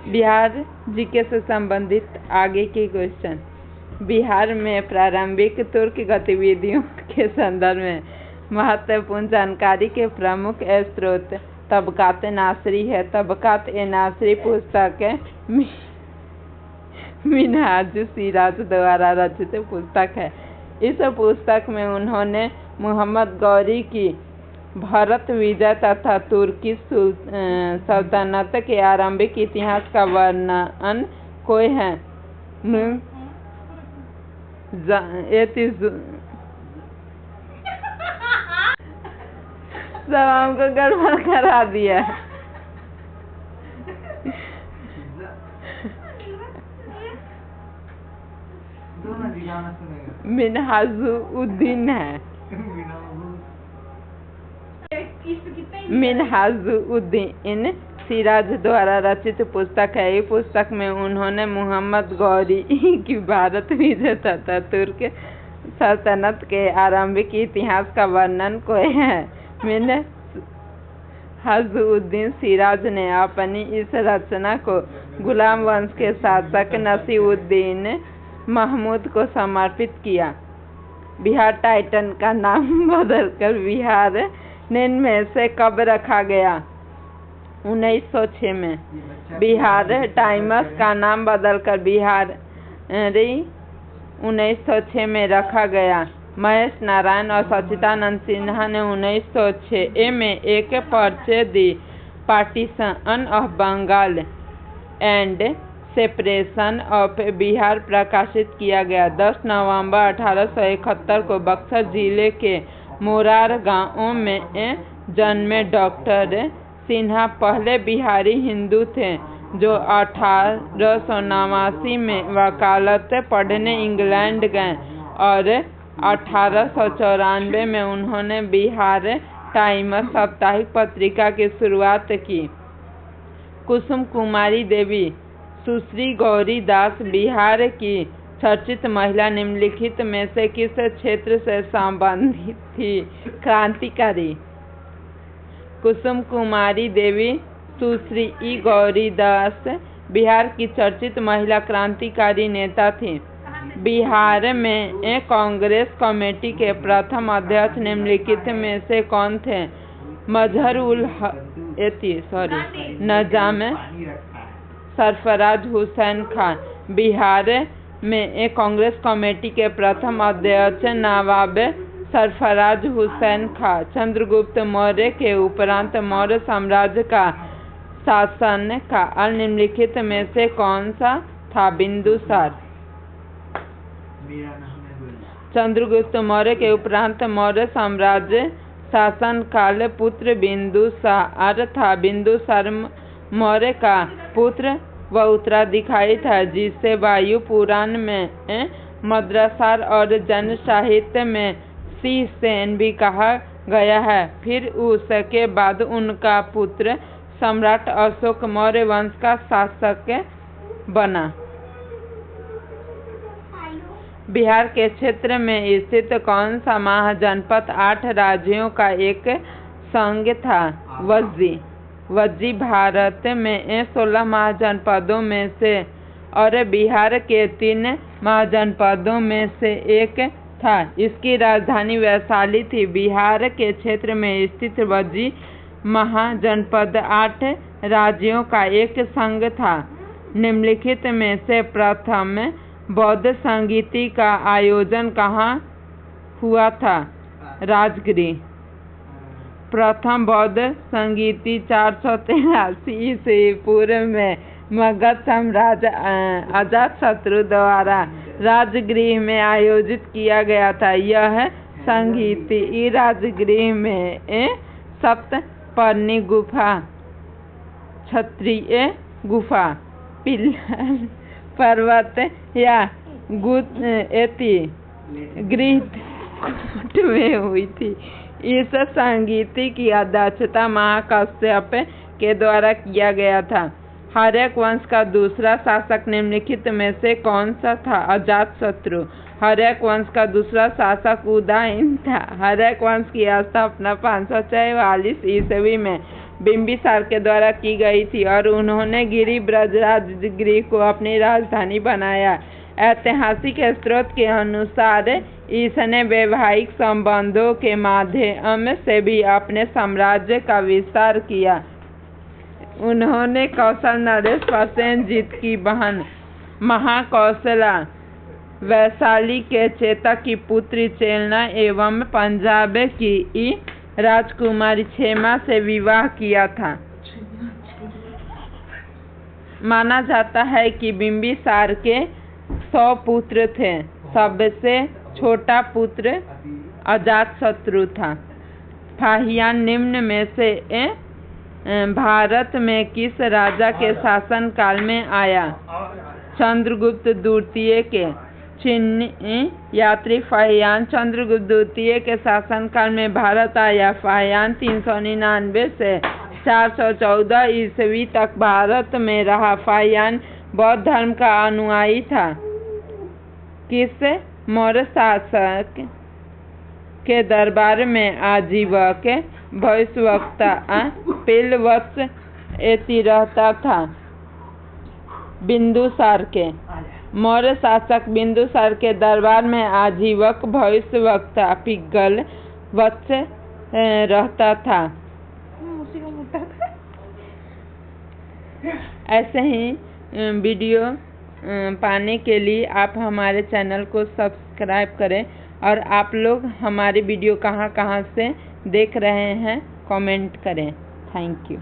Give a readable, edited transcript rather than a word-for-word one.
Bihar GK से संबंधित आगे के क्वेश्चन। बिहार में प्रारंभिक तुर्क गतिविधियों के संदर्भ में महत्वपूर्ण जानकारी के प्रमुख स्रोत तबकात-ए-नासरी है। तबकात-ए-नासरी पुस्तक मिन्हाज-उस-सिराज द्वारा रचित पुस्तक है। इस पुस्तक में उन्होंने मुहम्मद गौरी की भारत विजय तथा तुर्की सल्तनत के आरंभिक इतिहास का वर्णन किए हैं। सब हमको गड़बड़ करा दिया। मिन्हाजुद्दीन है। मिन्हाजुद्दीन सिराज द्वारा रचित पुस्तक है। इस पुस्तक में उन्होंने मुहम्मद गौरी की भारत विजय तथा तुर्क सल्तनत के आरंभिक इतिहास का वर्णन किए हैं। मिन्हाजुद्दीन सिराज ने अपनी इस रचना को गुलाम वंश के शासक नसीरुद्दीन महमूद को समर्पित किया। बिहार टाइटन का नाम बदलकर बिहार में से कब रखा गया? 1906 में। बिहार टाइम्स का नाम बदलकर बिहार 1906 में रखा गया। महेश नारायण और सच्चिदानंद सिन्हा ने 1906 में एक पर्चे the partition of Bengal and separation of Bihar प्रकाशित किया गया। 10 नवंबर 1871 को बक्सर जिले के मोरार गांव में जन्मे डॉक्टर सिन्हा पहले बिहारी हिंदू थे जो 1889 में वकालत पढ़ने इंग्लैंड गए और 1894 में उन्होंने बिहार टाइम्स साप्ताहिक पत्रिका की शुरुआत की। कुसुम कुमारी देवी सुश्री गौरी दास बिहार की चर्चित महिला निम्नलिखित में से किस क्षेत्र से संबंधित थी? क्रांतिकारी। कुसुम कुमारी देवी सुश्री गौरी दास बिहार की चर्चित महिला क्रांतिकारी नेता थी। बिहार में कांग्रेस कमेटी के प्रथम अध्यक्ष निम्नलिखित में से कौन थे? नजाम सरफराज हुसैन खान। बिहार में कांग्रेस कमेटी के प्रथम अध्यक्ष नवाब सरफराज हुसैन खान चंद्रगुप्त मौर्य के उपरांत मौर्य साम्राज्य का शासन काल निम्नलिखित में से कौन सा था? बिंदुसार। चंद्रगुप्त मौर्य के उपरांत मौर्य साम्राज्य शासन काल पुत्र बिंदुसार था। बिंदुसार मौर्य का पुत्र व उत्तराधिकारी था जिसे वायु पुराण में मद्रसार और जन साहित्य में सिंहसेन भी कहा गया है। फिर उसके बाद उनका पुत्र सम्राट अशोक मौर्य वंश का शासक बना। बिहार के क्षेत्र में स्थित कौन सा महाजनपद 8 राज्यों का एक संघ था? वज्जी भारत में 16 महाजनपदों में से और बिहार के 3 महाजनपदों में से एक था। इसकी राजधानी वैशाली थी। बिहार के क्षेत्र में स्थित वज्जी महाजनपद 8 राज्यों का एक संघ था। निम्नलिखित में से प्रथम बौद्ध संगीति का आयोजन कहाँ हुआ था? राजगृह। प्रथम बौद्ध संगीति 483 ईस्वी पूर्व में मगध साम्राज्य अजातशत्रु द्वारा राजगृह में आयोजित किया गया था। यह संगीति राजगृह में सप्तपर्णी गुफा, क्षत्रिय गुफा, पिल्लर पर्वत या गृहकूट में हुई थी। इस संगीति की अध्यक्षता महाकश्यप के द्वारा किया गया था। हर्यक वंश का दूसरा शासक निम्नलिखित में से कौन सा था? अजातशत्रु। हर्यक वंश का दूसरा शासक उदयन था। हर्यक वंश की स्थापना 544 ईस्वी में बिंबिसार के द्वारा की गई थी और उन्होंने गिरि ब्रजराजगिरी को अपनी राजधानी बनाया। ऐतिहासिक स्रोत के अनुसार इसने वैवाहिक संबंधों के माध्यम से भी अपने साम्राज्य का विस्तार किया। उन्होंने कौशल नरेश प्रसेनजीत की बहन महाकौशला, वैशाली के चेता की पुत्री चेलना एवं पंजाब की राजकुमारी क्षेमा से विवाह किया था। माना जाता है कि बिंबिसार के 100 पुत्र थे। सबसे छोटा पुत्र अजातशत्रु था। फाहियान निम्न में से भारत में किस राजा के शासनकाल में आया? चंद्रगुप्त द्वितीय के। चीनी यात्री फाहियान चंद्रगुप्त द्वितीय के शासनकाल में भारत आया। फाहियान 399 से 414 ईस्वी तक भारत में रहा। फाहियान बौद्ध धर्म का अनुयायी था। किस मौर्य शासक के दरबार में आजीवक भविष्यवक्ता पिलवत्स रहता था? बिंदुसार के। मौर्य शासक बिंदुसार के दरबार में आजीवक भविष्यवक्ता पिंगलवत्स रहता था। ऐसे ही वीडियो पाने के लिए आप हमारे चैनल को सब्सक्राइब करें और आप लोग हमारी वीडियो कहाँ से देख रहे हैं कमेंट करें। Thank you.